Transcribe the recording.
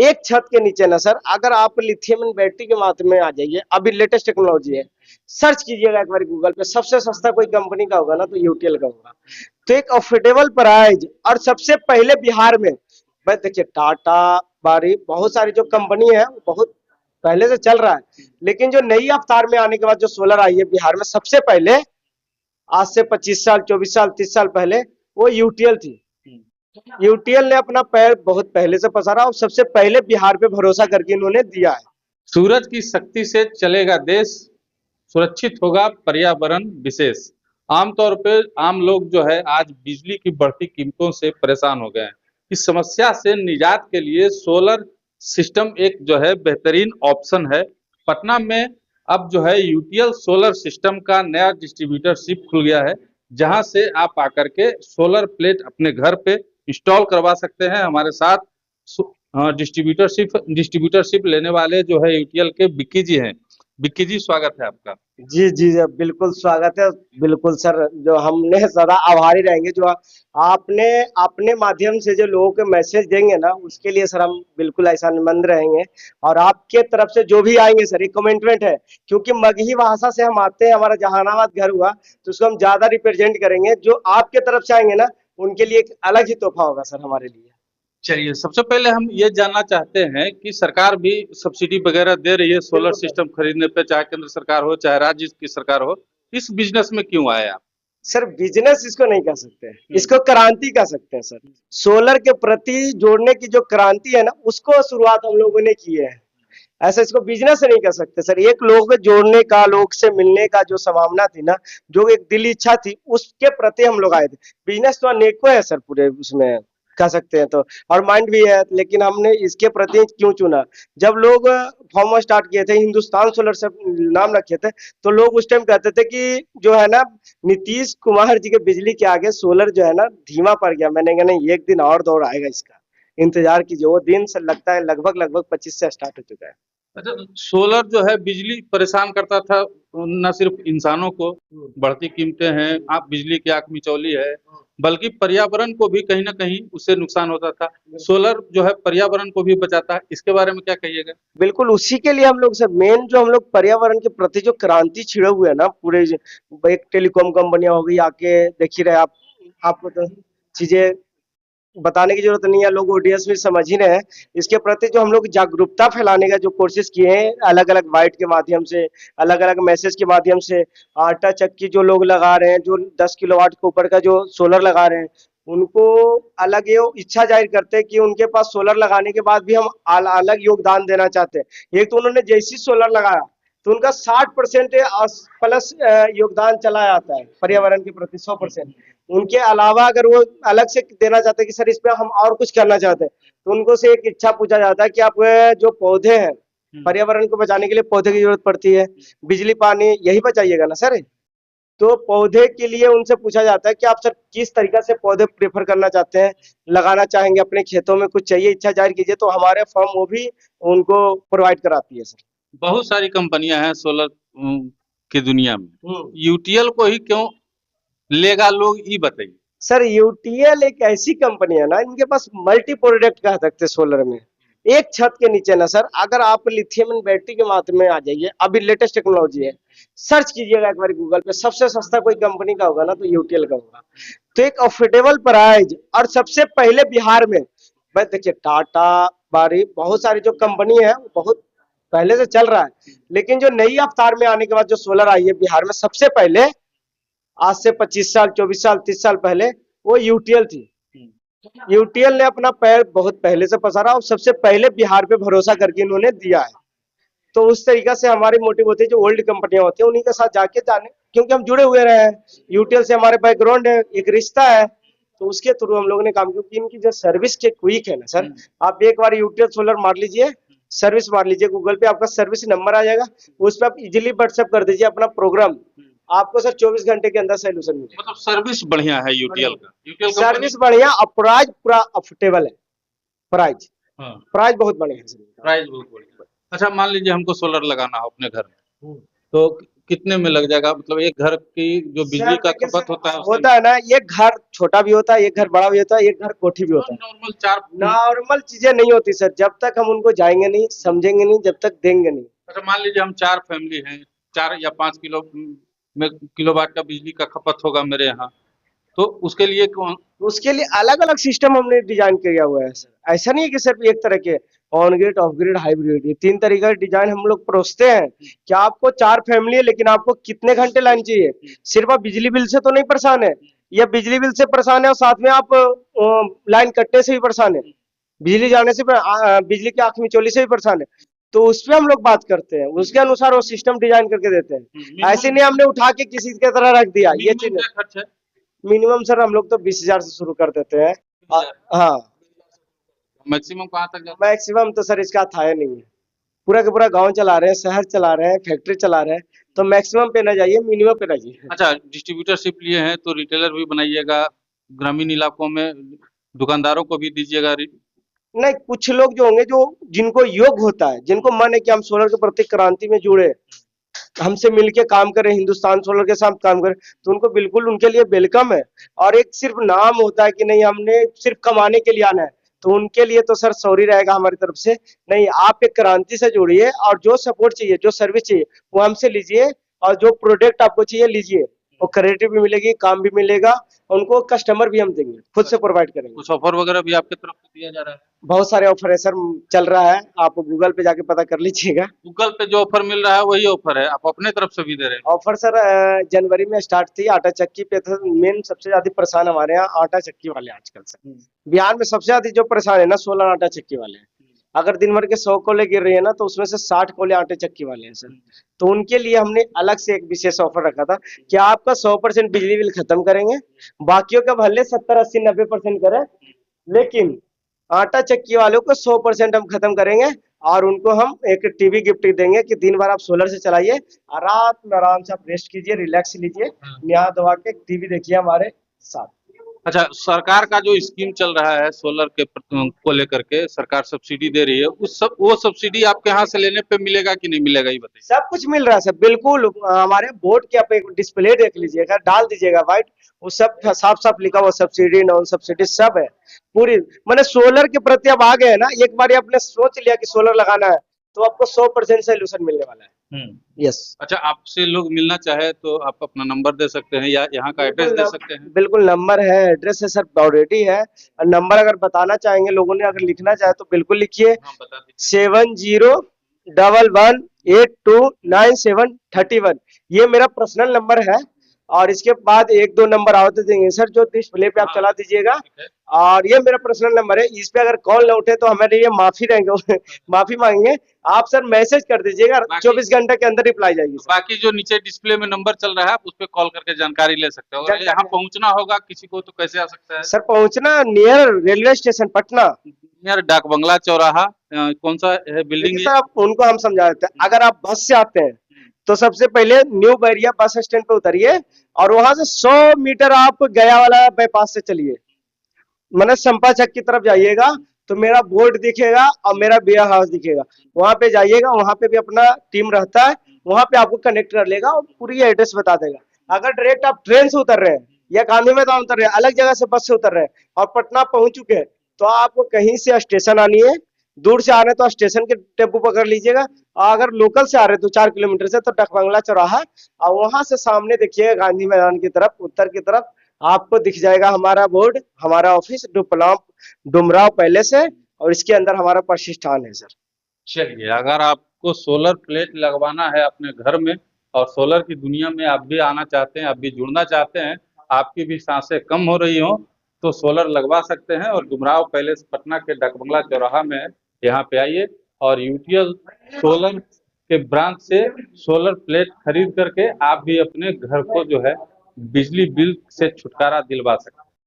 एक छत के नीचे ना सर, अगर आप लिथियम इन बैटरी के माध्यम में आ जाइए, अभी लेटेस्ट टेक्नोलॉजी है, सर्च कीजिएगा एक बार गूगल पे, सबसे सस्ता कोई कंपनी का होगा ना तो यूटीएल का होगा। तो एक अफोर्डेबल प्राइस, और सबसे पहले बिहार में, बस देखिए टाटा, बारी, बहुत सारी जो कंपनी है वो बहुत पहले से चल रहा है, लेकिन जो नई अवतार में आने के बाद जो सोलर आई है बिहार में सबसे पहले, आज से 25 साल, 24 साल, 30 साल पहले, वो यूटीएल थी। यूटीएल ने अपना पैर बहुत पहले से पसारा और सबसे पहले बिहार पे भरोसा करके इन्होंने दिया है। सूरज की शक्ति से चलेगा देश, सुरक्षित होगा पर्यावरण विशेष। आमतौर पे आम लोग जो है आज बिजली की बढ़ती कीमतों से परेशान हो गए हैं। इस समस्या से निजात के लिए सोलर सिस्टम एक जो है बेहतरीन ऑप्शन है। पटना में अब जो है यूटीएल सोलर सिस्टम का नया डिस्ट्रीब्यूटरशिप खुल गया है, जहां से आप आकर के सोलर प्लेट अपने घर पे इंस्टॉल करवा सकते हैं। हमारे साथ डिस्ट्रीब्यूटरशिप लेने वाले जो है यूटीएल के बिक्की जी हैं। बिक्की जी, स्वागत है आपका। जी जी जी, बिल्कुल स्वागत है। बिल्कुल सर, जो हमने सदा आभारी रहेंगे, जो आपने अपने माध्यम से जो लोगों के मैसेज देंगे ना, उसके लिए सर हम बिल्कुल एहसानमंद रहेंगे। और आपके तरफ से जो भी आएंगे सर, एक कमिटमेंट है, क्योंकि मगही भाषा से हम आते हैं, हमारा जहानाबाद घर हुआ, तो उसको हम ज्यादा रिप्रेजेंट करेंगे। जो आपके तरफ से आएंगे ना, उनके लिए एक अलग ही तोहफा होगा सर हमारे लिए। चलिए, सबसे पहले हम ये जानना चाहते हैं कि सरकार भी सब्सिडी वगैरह दे रही है सोलर सिस्टम खरीदने पे, चाहे केंद्र सरकार हो चाहे राज्य की सरकार हो। इस बिजनेस में क्यों आए आप? सर बिजनेस इसको नहीं कह सकते, इसको क्रांति कह सकते हैं सर। सोलर के प्रति जोड़ने की जो क्रांति है ना, उसको शुरुआत हम लोगों ने की है। ऐसा इसको बिजनेस नहीं कर सकते सर। एक लोगों को जोड़ने का, लोग से मिलने का जो संभावना थी ना, जो एक दिल इच्छा थी, उसके प्रति हम लोग आए थे। बिजनेस तो अनेकों है सर पूरे उसमें, कह सकते हैं तो, और माइंड भी है, लेकिन हमने इसके प्रति क्यों चुना, जब लोग फॉर्म स्टार्ट किए थे, हिंदुस्तान सोलर से नाम रखे थे, तो लोग उस टाइम कहते थे कि जो है ना, नीतीश कुमार जी के बिजली के आगे सोलर जो है ना धीमा पड़ गया। मैंने कहा नहीं, एक दिन और दौर आएगा इसका, इंतजार कीजिए। वो दिन से लगता है लगभग लगभग 25 से स्टार्ट हो चुका है। अच्छा, सोलर जो है बिजली परेशान करता था, न सिर्फ इंसानों को, बढ़ती कीमतें हैं, आप बिजली की आंख मिचौली है, बल्कि पर्यावरण को भी कहीं ना कहीं उससे नुकसान होता था। सोलर जो है पर्यावरण को भी बचाता है, इसके बारे में क्या कहिएगा? बिल्कुल उसी के लिए हम लोग सर, मेन जो हम लोग पर्यावरण के प्रति जो क्रांति छिड़े हुए है ना पूरे, एक टेलीकॉम कंपनियां हो गई, आके देख ही रहे आप, आपको तो चीजें बताने की जरूरत नहीं है, लोग ओडीएस में समझ ही रहे हैं। इसके प्रति जो हम लोग जागरूकता फैलाने का जो कोशिश किए हैं, अलग अलग वाइट के माध्यम से, अलग अलग मैसेज के माध्यम से, आटा चक्की जो लोग लगा रहे हैं, जो 10 किलोवाट के ऊपर का जो सोलर लगा रहे हैं, उनको अलग ये इच्छा जाहिर करते हैं कि उनके पास सोलर लगाने के बाद भी हम अलग योगदान देना चाहते हैं। एक तो उन्होंने जैसी सोलर लगाया, तो उनका 60% प्लस योगदान चला आता है पर्यावरण के प्रति, 100%। उनके अलावा अगर वो अलग से देना चाहते हैं कि सर इस पे हम और कुछ करना चाहते हैं, तो उनको से एक इच्छा पूछा जाता है कि आप जो पौधे हैं, पर्यावरण को बचाने के लिए पौधे की जरूरत पड़ती है, बिजली पानी यही बचाइएगा ना सर। तो पौधे के लिए उनसे पूछा जाता है कि आप सर किस तरीका से पौधे प्रेफर करना चाहते हैं, लगाना चाहेंगे अपने खेतों में, कुछ चाहिए, इच्छा जाहिर कीजिए, तो हमारे फर्म वो भी उनको प्रोवाइड कराती है सर। बहुत सारी कंपनियां हैं सोलर की दुनिया में, यूटीएल को ही क्यों लेगा लोग, ये बताइए। सर यूटीएल एक ऐसी कंपनी है ना, इनके पास मल्टी प्रोडक्ट कह सकते हैं सोलर में। एक छत के नीचे ना सर, अगर आप लिथियम इन बैटरी के माध्यम में आ जाइए, अभी लेटेस्ट टेक्नोलॉजी है, सर्च कीजिएगा एक बार गूगल पे, सबसे सस्ता कोई कंपनी का होगा ना तो यूटीएल का होगा। तो एक अफोर्डेबल प्राइस, और सबसे पहले बिहार में, बस देखिए टाटा, बारी, बहुत सारी जो कंपनी है वो बहुत पहले से चल रहा है, लेकिन जो नई अवतार में आने के बाद जो सोलर आई है बिहार में सबसे पहले, आज से 25 साल, 24 साल, 30 साल पहले, वो यूटीएल थी। यूटीएल ने अपना पैर बहुत पहले से पसारा और सबसे पहले बिहार पे भरोसा करके इन्होंने दिया है। तो उस तरीका से हमारी मोटिव होती है, जो ओल्ड कंपनियां होती है उन्हीं के साथ जाके जाने, क्योंकि हम जुड़े हुए रहे हैं, यूटीएल से हमारे बैकग्राउंड है, एक रिश्ता है, तो उसके थ्रू हम लोगों ने काम, क्योंकि इनकी जो सर्विस के क्विक है ना सर, आप एक बार यूटीएल सोलर मार लीजिए, सर्विस मार लीजिए गूगल पे, आपका सर्विस नंबर आ जाएगा, उस पर आप इजिली व्हाट्सएप कर दीजिए अपना प्रोग्राम, आपको सर 24 घंटे के अंदर सोल्यूशन मिलेगा। मतलब सर्विस बढ़िया है यूटीएल का, यूटीएल सर्विस बढ़िया और प्राइस पूरा अफोर्डेबल है। प्राइस, हाँ, प्राइस बहुत बढ़िया है सर। प्राइस बहुत बढ़िया। अच्छा, मान लीजिए हमको सोलर लगाना हो अपने घर में, तो कितने में लग जाएगा, मतलब एक घर की जो बिजली सर का देखिए खपत सर, होता है उसके होता है ना, एक घर छोटा भी होता है, एक घर बड़ा भी होता है, एक घर कोठी भी होता है। नॉर्मल चार। नॉर्मल चीजें नहीं होती सर, जब तक हम उनको जाएंगे नहीं, समझेंगे नहीं, जब तक देंगे नहीं। अच्छा मान लीजिए हम 4 फैमिली हैं, 4 या 5 में किलोवाट का बिजली का खपत होगा मेरे यहाँ, तो उसके लिए कौन। उसके लिए अलग अलग सिस्टम हमने डिजाइन किया हुआ है सर, ऐसा नहीं है कि सिर्फ एक तरह के on grid, of grid, hybrid, ये तीन तरीके का डिजाइन हम लोग परोसते हैं कि आपको चार फैमिली है लेकिन आपको कितने घंटे लाइन चाहिए। सिर्फ आप बिजली बिल से तो नहीं परेशान है, या बिजली बिल से परेशान है और साथ में आप लाइन कटने से भी परेशान है, बिजली जाने से बिजली की आंख मिचौली से भी परेशान है, तो उस पे हम लोग बात करते हैं, उसके अनुसार वो सिस्टम डिजाइन करके देते हैं। ऐसे नहीं हमने उठा के किसी की तरह रख दिया ये मिनिमम चीज। क्या खर्च है। मिनिमम सर हम लोग तो 20,000 से शुरू कर देते हैं। हाँ, मैक्सिमम कहाँ तक जाता मैक्सिमम तो सर इसका था नहीं है, पूरा का पूरा गांव चला रहे हैं, शहर चला रहे हैं, फैक्ट्री चला रहे हैं, तो मैक्सिमम पे ना जाइए, मिनिमम पे रहिए। है। अच्छा डिस्ट्रीब्यूटरशिप लिए हैं तो रिटेलर भी बनाइएगा, ग्रामीण इलाकों में दुकानदारों को भी दीजिएगा। नहीं, कुछ लोग जो होंगे, जो जिनको योग होता है, जिनको मन है कि हम सोलर के प्रति क्रांति में जुड़े, हमसे मिलके काम करें, हिंदुस्तान सोलर के साथ काम करें, तो उनको बिल्कुल उनके लिए वेलकम है। और एक सिर्फ नाम होता है कि नहीं हमने सिर्फ कमाने के लिए आना है, तो उनके लिए तो सर सॉरी रहेगा हमारी तरफ से। नहीं, आप एक क्रांति से जुड़िए और जो सपोर्ट चाहिए, जो सर्विस चाहिए वो हमसे लीजिए, और जो प्रोडक्ट आपको चाहिए लीजिए, वो क्रेडिट भी मिलेगी, काम भी मिलेगा, उनको कस्टमर भी हम देंगे, खुद से प्रोवाइड करेंगे। कुछ ऑफर वगैरह भी आपकी तरफ से दिया जा रहा है। बहुत सारे ऑफर है सर, चल रहा है, आप गूगल पे जाके पता कर लीजिएगा। गूगल पे जो ऑफर मिल रहा है वही ऑफर है, आप अपने तरफ से भी दे रहे हैं। ऑफर सर जनवरी में स्टार्ट थी, आटा चक्की पे था मेन, सबसे ज्यादा परेशान हमारे यहाँ आटा चक्की वाले आजकल से। बिहार में सबसे ज्यादा जो परेशान है ना, 16 आटा चक्की वाले हैं। अगर दिन भर के 100 कोले गिर रही है ना, तो उसमें से 60 कोले आटे चक्की वाले हैं सर। तो उनके लिए हमने अलग से एक विशेष ऑफर रखा था कि आपका 100% बिजली बिल खत्म करेंगे, बाकियों का भले 70, 80, 90% करें, लेकिन आटा चक्की वालों को 100% हम खत्म करेंगे। और उनको हम एक टीवी गिफ्ट देंगे कि दिन भर आप सोलर से चलाइए, और रात में आराम से आप रेस्ट कीजिए, रिलैक्स लीजिए, नहा धोवा के टीवी देखिए हमारे साथ। अच्छा सरकार का जो स्कीम चल रहा है सोलर के को लेकर के सरकार सब्सिडी दे रही है, उस सब वो सब्सिडी आपके यहाँ से लेने पे मिलेगा कि नहीं मिलेगा ये बताइए। सब कुछ मिल रहा है सर, बिल्कुल। हमारे बोर्ड के आप एक डिस्प्ले देख लीजिएगा, डाल दीजिएगा व्हाइट, वो सब साफ साफ लिखा हुआ, सब्सिडी नॉन सब्सिडी सब है पूरी। मैंने सोलर के प्रति अब आ गए ना, एक बार आपने सोच लिया कि सोलर लगाना है, तो आपको 100% सोल्यूशन मिलने वाला है। यस। अच्छा आपसे लोग मिलना चाहे तो आप अपना नंबर दे सकते हैं या यहाँ का एड्रेस दे सकते हैं। बिल्कुल नंबर है, एड्रेस है सर, ऑलरेडी है। और नंबर अगर बताना चाहेंगे लोगों ने, अगर लिखना चाहे तो बिल्कुल लिखिए, हाँ बता दीजिए। 7011829731, ये मेरा पर्सनल नंबर है। और इसके बाद एक दो नंबर और दे देंगे सर, जो डिस्प्ले पे आप हाँ, चला दीजिएगा। ठीक है। और ये मेरा पर्सनल नंबर है, इस पे अगर कॉल न उठे तो हमारे लिए माफी रहेंगे माफी मांगेंगे। आप सर मैसेज कर दीजिएगा, 24 घंटे के अंदर रिप्लाई जाएगी सर। बाकी जो नीचे डिस्प्ले में नंबर चल रहा है आप उस पर कॉल करके जानकारी ले सकते हो। अगर यहाँ पहुँचना होगा किसी को तो कैसे आ सकता है। सर पहुंचना near railway station Patna, near डाक बंगला चौराहा, कौन सा है बिल्डिंग देखिए सर आप उनको हम समझा देते हैं। अगर आप बस से आते हैं तो सबसे पहले न्यू बैरिया बस स्टैंड पे उतरिए, और वहां से 100 मीटर आप गया वाला बाईपास से चलिए, मैंने संपा चक की तरफ जाइएगा, तो मेरा बोर्ड दिखेगा और मेरा बियर हाउस दिखेगा, वहां पे जाइएगा, वहां पे भी अपना टीम रहता है, वहां पे आपको कनेक्ट कर लेगा और पूरी एड्रेस बता देगा। अगर डायरेक्ट आप ट्रेन से उतर रहे हैं या गांधी मैदान उतर रहे हैं, अलग जगह से बस से उतर रहे हैं और पटना पहुंच चुके हैं, तो आपको कहीं से स्टेशन आनी है, दूर से आ रहे हैं तो स्टेशन के टेम्पो पकड़ लीजिएगा, और अगर लोकल से आ रहे हैं 2-4 किलोमीटर से, तो डकबंगला चौराहा, और वहां से सामने देखिएगा गांधी मैदान की तरफ, उत्तर की तरफ आपको दिख जाएगा हमारा बोर्ड, हमारा ऑफिस डुमराव पैलेस है, और इसके अंदर हमारा प्रतिष्ठान है सर। चलिए अगर आपको सोलर प्लेट लगवाना है अपने घर में और सोलर की दुनिया में आप भी आना चाहते हैं, आप भी जुड़ना चाहते हैं, आपकी भी सांसें कम हो रही हो, तो सोलर लगवा सकते हैं। और डुमराव पैलेस पटना के डकबंगला चौराहा में है, यहाँ पे आइए और यूटीएल सोलर के ब्रांच से सोलर प्लेट खरीद करके आप भी अपने घर को जो है बिजली बिल से छुटकारा दिलवा सकते हैं।